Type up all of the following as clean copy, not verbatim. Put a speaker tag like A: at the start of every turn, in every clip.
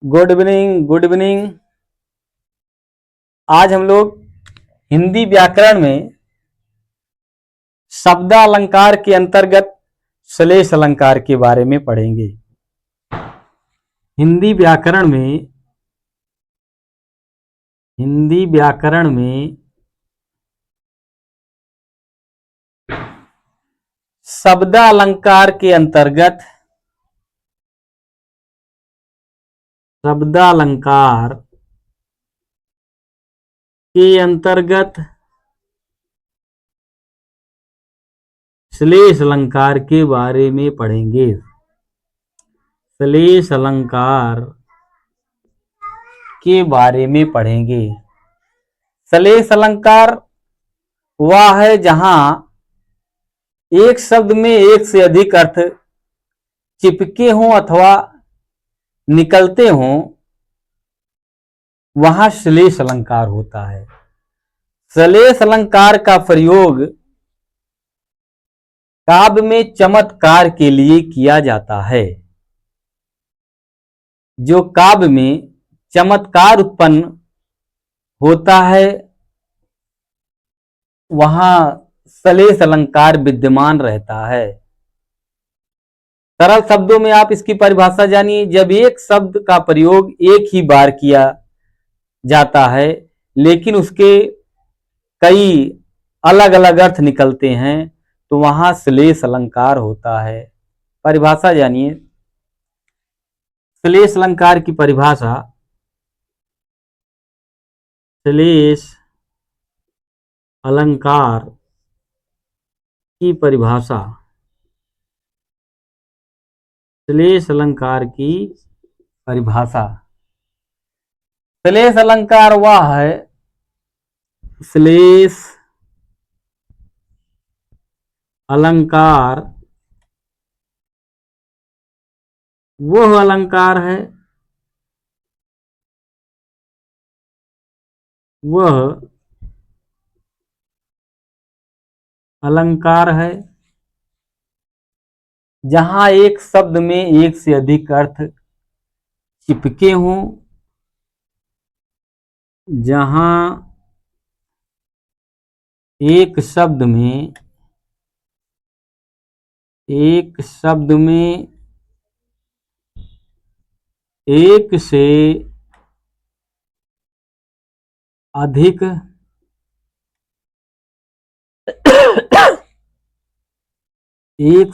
A: Good evening, good evening. आज हम लोग हिंदी व्याकरण में शब्दालंकार के अंतर्गत श्लेष अलंकार के बारे में पढ़ेंगे। हिंदी व्याकरण में शब्दालंकार के अंतर्गत श्लेष अलंकार के बारे में पढ़ेंगे। श्लेष अलंकार के बारे में पढ़ेंगे। श्लेष अलंकार वह है जहां एक शब्द में एक से अधिक अर्थ चिपके हों अथवा निकलते हों, वहां श्लेष अलंकार होता है। श्लेष अलंकार का प्रयोग काव्य में चमत्कार के लिए किया जाता है। जो काव्य में चमत्कार उत्पन्न होता है, वहां श्लेष अलंकार विद्यमान रहता है। सरल शब्दों में आप इसकी परिभाषा जानिए। जब एक शब्द का प्रयोग एक ही बार किया जाता है लेकिन उसके कई अलग अलग अर्थ निकलते हैं, तो वहां श्लेष अलंकार होता है। परिभाषा जानिए। श्लेष अलंकार की परिभाषा। श्लेष अलंकार की परिभाषा। श्लेष अलंकार की परिभाषा। श्लेष अलंकार वह है, श्लेष अलंकार वह अलंकार है, जहां एक शब्द में एक से अधिक अर्थ चिपके हों, जहां एक शब्द में एक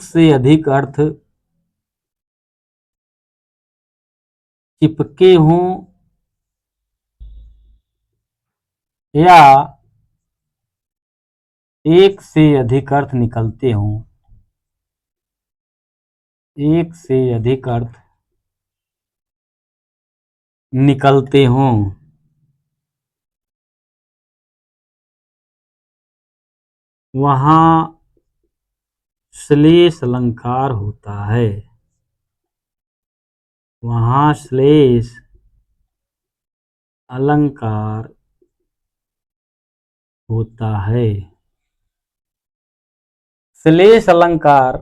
A: से अधिक अर्थ चिपके हों या एक से अधिक अर्थ निकलते हों, वहां श्लेष अलंकार होता है। वहां श्लेष अलंकार होता है। श्लेष अलंकार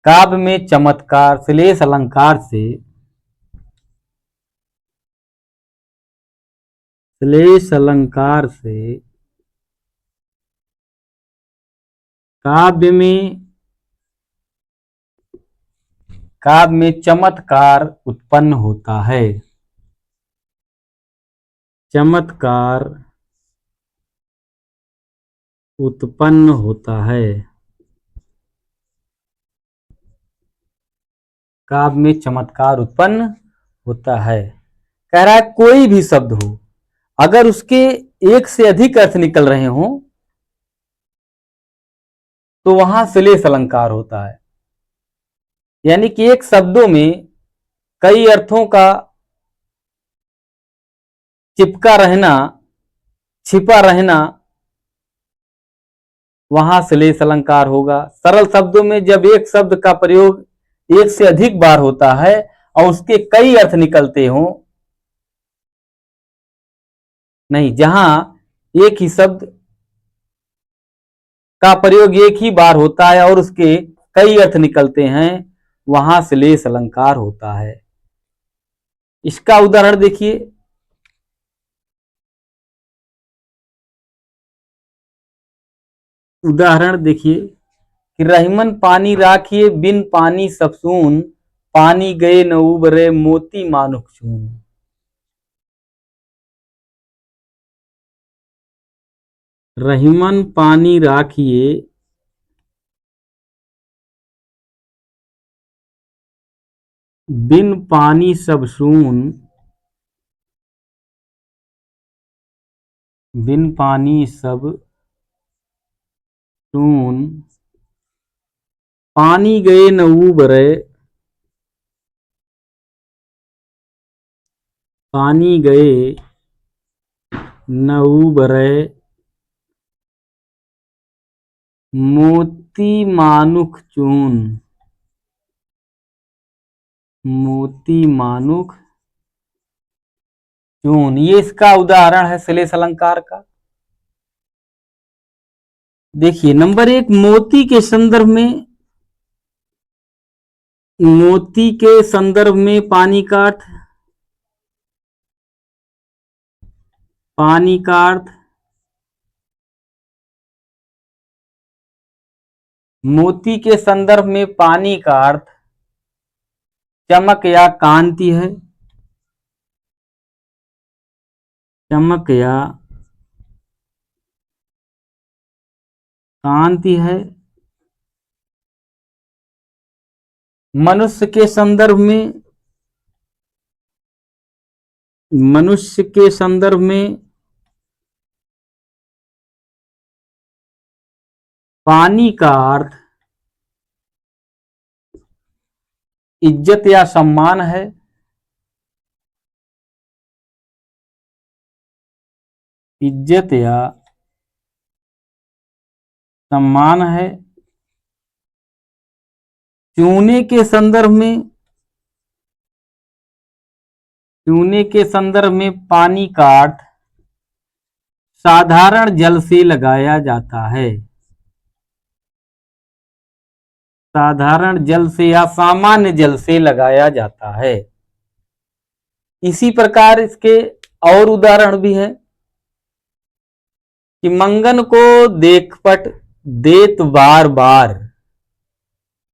A: काव्य में चमत्कार। श्लेष अलंकार से काव्य में चमत्कार उत्पन्न होता है। चमत्कार उत्पन्न होता है। काव्य में चमत्कार उत्पन्न होता है। कह रहा है कोई भी शब्द हो, अगर उसके एक से अधिक अर्थ निकल रहे हों, तो वहां श्लेष अलंकार होता है। यानी कि एक शब्दों में कई अर्थों का चिपका रहना, छिपा रहना, वहां श्लेष अलंकार होगा। सरल शब्दों में जब एक शब्द का प्रयोग एक से अधिक बार होता है और उसके कई अर्थ निकलते हों, नहीं, जहां एक ही शब्द का प्रयोग एक ही बार होता है और उसके कई अर्थ निकलते हैं, वहां श्लेष अलंकार होता है। इसका उदाहरण देखिए, कि रहीमन पानी राखिए बिन पानी सब सून, पानी गए न उबरे मोती मानुख चून। रहीमन पानी राखिए बिन पानी सब सून, बिन पानी सब सून, पानी गए न उबरे, पानी गए न उबरे मोती मानुख चून, मोती मानुख चून। ये इसका उदाहरण है श्लेष अलंकार का। देखिए नंबर 1, मोती के संदर्भ में, मोती के संदर्भ में पानी का अर्थ, पानी का अर्थ, मोती के संदर्भ में पानी का अर्थ चमक या कांति है, चमक या कांति है। मनुष्य के संदर्भ में, मनुष्य के संदर्भ में पानी का अर्थ इज्जत या सम्मान है, इज्जत या सम्मान है। चूने के संदर्भ में, चूने के संदर्भ में पानी का अर्थ साधारण जल से लगाया जाता है, साधारण जल से या सामान्य जल से लगाया जाता है। इसी प्रकार इसके और उदाहरण भी है कि मंगन को देख पट देत बार बार,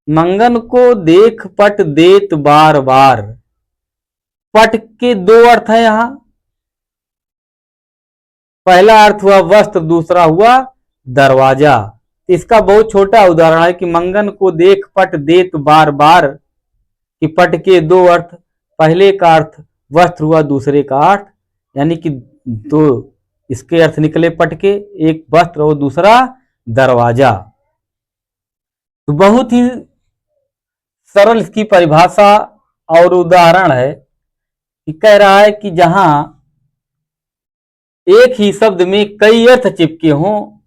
A: मंगन को देख पट देत बार बार। पट के 2 अर्थ है यहां। पहला अर्थ हुआ वस्त्र, दूसरा हुआ दरवाजा। इसका बहुत छोटा उदाहरण है कि मंगन को देख पट देत बार बार, कि पट के 2 अर्थ, पहले का अर्थ वस्त्र हुआ, दूसरे का अर्थ, यानी कि 2 इसके अर्थ निकले पट के, एक वस्त्र और दूसरा दरवाजा। तो बहुत ही सरल इसकी परिभाषा और उदाहरण है कि कह रहा है कि जहां एक ही शब्द में कई अर्थ चिपके हों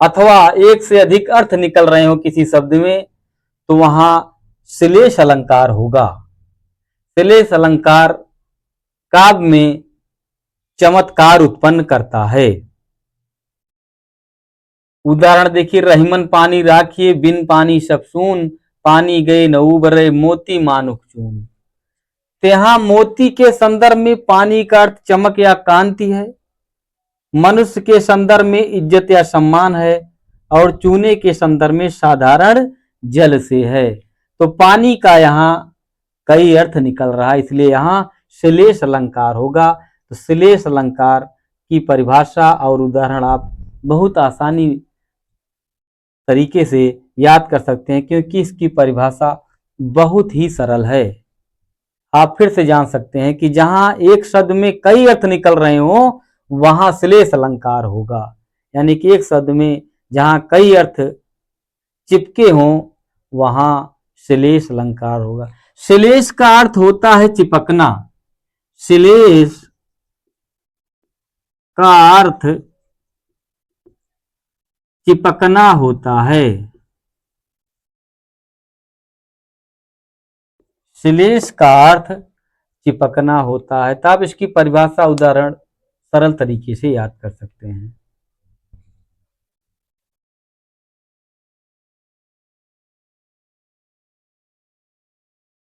A: अथवा एक से अधिक अर्थ निकल रहे हो किसी शब्द में, तो वहां श्लेष अलंकार होगा। श्लेष अलंकार काव्य में चमत्कार उत्पन्न करता है। उदाहरण देखिए, रहीमन पानी राखिए बिन पानी सब सून, पानी गए न उबरे मोती मानुख चून। तो यहां मोती के संदर्भ में पानी का अर्थ चमक या कांति है, मनुष्य के संदर्भ में इज्जत या सम्मान है, और चूने के संदर्भ में साधारण जल से है। तो पानी का यहाँ कई अर्थ निकल रहा है, इसलिए यहाँ श्लेष अलंकार होगा। तो श्लेष अलंकार की परिभाषा और उदाहरण आप बहुत आसानी तरीके से याद कर सकते हैं, क्योंकि इसकी परिभाषा बहुत ही सरल है। आप फिर से जान सकते हैं कि जहां एक शब्द में कई अर्थ निकल रहे हो वहां श्लेष अलंकार होगा, यानी कि एक शब्द में जहां कई अर्थ चिपके हों वहां श्लेष अलंकार होगा। श्लेष का अर्थ होता है चिपकना, श्लेष का अर्थ चिपकना होता है, श्लेष का अर्थ चिपकना होता है। तब इसकी परिभाषा उदाहरण सरल तरीके से याद कर सकते हैं।